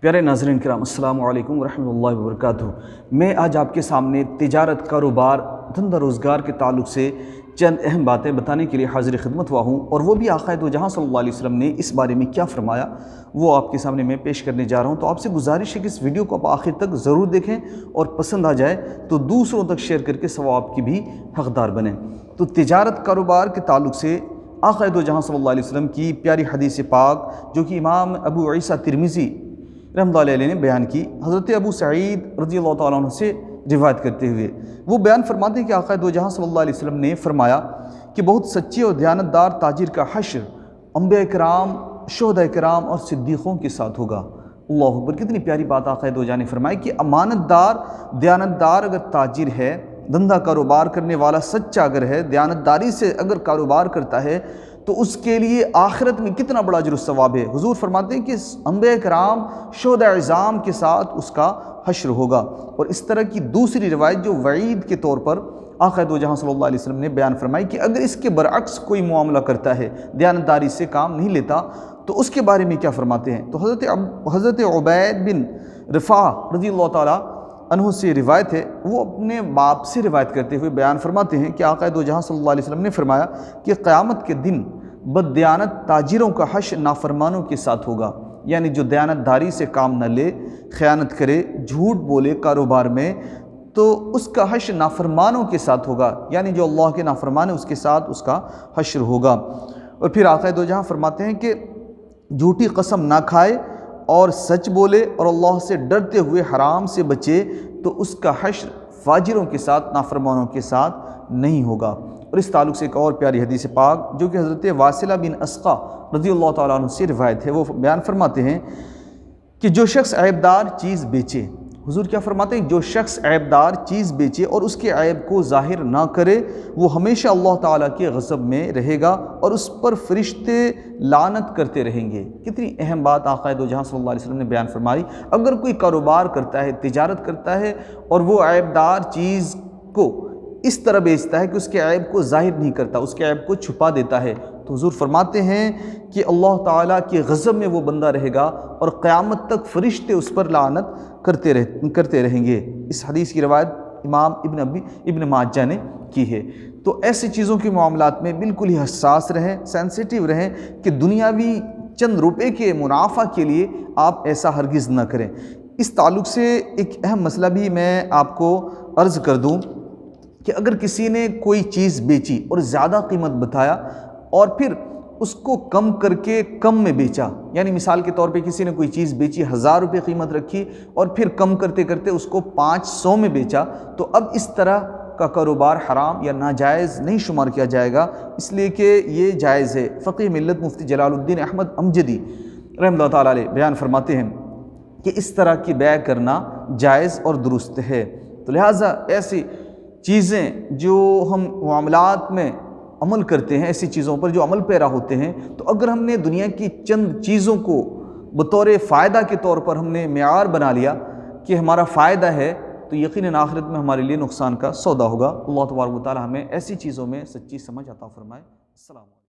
प्यारे नाज़रीन किराम, अस्सलामु अलैकुम रहमतुल्लाहि व बरकातुहू। मैं आज आपके सामने तिजारत, कारोबार, धंधा रोज़गार के ताल्लुक़ से चंद अहम बातें बताने के लिए हाज़िर खिदमत हुआ हूँ, और वो भी आक़ाए दो जहाँ सल्लल्लाहु अलैहि वसल्लम ने इस बारे में क्या फ़रमाया वो आपके सामने मैं पेश करने जा रहा हूँ। तो आपसे गुजारिश है कि इस वीडियो को आप आखिर तक ज़रूर देखें और पसंद आ जाए तो दूसरों तक शेयर करके सवाब की भी हक़दार बनें। तो तिजारत कारोबार के ताल्लुक़ से आक़ाए दो जहाँ सल्लल्लाहु अलैहि वसल्लम की प्यारी हदीस पाक जो कि इमाम अबू ईसा तिरमिज़ी रहमतुल्लाहि अलैह ने बयान की, हज़रत अबू सईद रज़ियल्लाहु तआला अन्हु से रिवायत करते हुए वो बयान फरमाते हैं कि आक़ाए दो जहाँ सल्लल्लाहु अलैहि वसल्लम ने फरमाया कि बहुत सच्चे और दयानतदार ताजिर का हश्र अंबिया किराम, शुहदा किराम और सिद्दीक़ों के साथ होगा। अल्लाहु अकबर। कितनी प्यारी बात आक़ाए दो जहाँ ने फरमाई कि अमानतदार, दयानतदार अगर ताजिर है, धंधा कारोबार करने वाला सच्चा अगर है, दयानतदारी से अगर कारोबार करता है तो उसके लिए आखिरत में कितना बड़ा अजर सवाब है। हुज़ूर फरमाते हैं कि अंबिया किराम, शुहदा इज़ाम के साथ उसका हश्र होगा। और इस तरह की दूसरी रिवायत जो वईद के तौर पर आक़ाए दो जहाँ सल्लल्लाहु अलैहि वसल्लम ने बयान फरमाई कि अगर इसके बरअक्स कोई मामला करता है, दयानतदारी से काम नहीं लेता, तो उसके बारे में क्या फरमाते हैं। तो हज़रत उबैद बिन रिफ़ा रज़ियल्लाहु तआला अन्हु से रिवायत है, वो अपने बाप से रिवायत करते हुए बयान फरमाते हैं कि आक़ाए दो जहाँ सल्लल्लाहु अलैहि वसल्लम ने फरमाया कि क़यामत के दिन बददियानत ताजिरों का हश्र नाफरमानों के साथ होगा। यानी जो दयानतदारी से काम न ले, ख़यानत करे, झूठ बोले कारोबार में, तो उसका हश्र नाफरमानों के साथ होगा। यानी जो अल्लाह के नाफरमान है उसके साथ उसका हश्र होगा। और फिर आक़ाए दो जहाँ फरमाते हैं कि झूठी कसम ना खाए और सच बोले और अल्लाह से डरते हुए हराम से बचे, तो उसका हश्र फाजिरों के साथ, नाफरमानों के साथ नहीं होगा। और इस ताल्लुक़ से एक और प्यारी हदीस पाक जो कि हज़रत वासिला बिन अस्क़ा रज़ियल्लाहु तआला अन्हु से रिवायत है, वो बयान फरमाते हैं कि जो शख्स ऐबदार चीज़ बेचे, हुज़ूर क्या फरमाते हैं, जो शख्स ऐबदार चीज़ बेचे और उसके ऐब को ज़ाहिर ना करे, वो हमेशा अल्लाह ताला के ग़ज़ब में रहेगा और उस पर फ़रिश्ते लानत करते रहेंगे। कितनी अहम बात आक़ाए दो जहाँ सल्लल्लाहु अलैहि वसल्लम ने बयान फरमाई। अगर कोई कारोबार करता है, तिजारत करता है और वो ऐबदार चीज़ को इस तरह बेचता है कि उसके ऐब को ज़ाहिर नहीं करता, उसके ऐब को छुपा देता है, तो हुज़ूर फरमाते हैं कि अल्लाह ताला के ग़ज़ब में वो बंदा रहेगा और क़यामत तक फ़रिश्ते उस पर लानत करते रहेंगे। इस हदीस की रिवायत इमाम इब्न माजा ने की है। तो ऐसी चीज़ों के मामलात में बिल्कुल ही हसास रहें, सेंसिटिव रहें कि दुनियावी चंद रुपए के मुनाफा के लिए आप ऐसा हरगिज़ न करें। इस ताल्लुक़ से एक अहम मसला भी मैं आपको अर्ज़ कर दूँ कि अगर किसी ने कोई चीज़ बेची और ज़्यादा कीमत बताया और फिर उसको कम करके कम में बेचा, यानी मिसाल के तौर पे किसी ने कोई चीज़ बेची, 1000 रुपये कीमत रखी और फिर कम करते करते उसको 500 में बेचा, तो अब इस तरह का कारोबार हराम या नाजायज़ नहीं शुमार किया जाएगा, इसलिए कि ये जायज़ है। फ़क़ीह मिल्लत मुफ्ती जलालुद्दीन अहमद अमजदी रहमतुल्लाह ताला अलैह बयान फरमाते हैं कि इस तरह की बैع करना जायज़ और दुरुस्त है। तो लिहाजा ऐसी चीज़ें जो हम मामलात में अमल करते हैं, ऐसी चीज़ों पर जो अमल पैरा होते हैं, तो अगर हमने दुनिया की चंद चीज़ों को बतौर फ़ायदा के तौर पर हमने मेयार बना लिया कि हमारा फ़ायदा है, तो यकीनन आखिरत में हमारे लिए नुकसान का सौदा होगा। अल्लाह तबारक व तआला हमें ऐसी चीज़ों में सच्ची समझ अता फ़रमाए। अस्सलाम।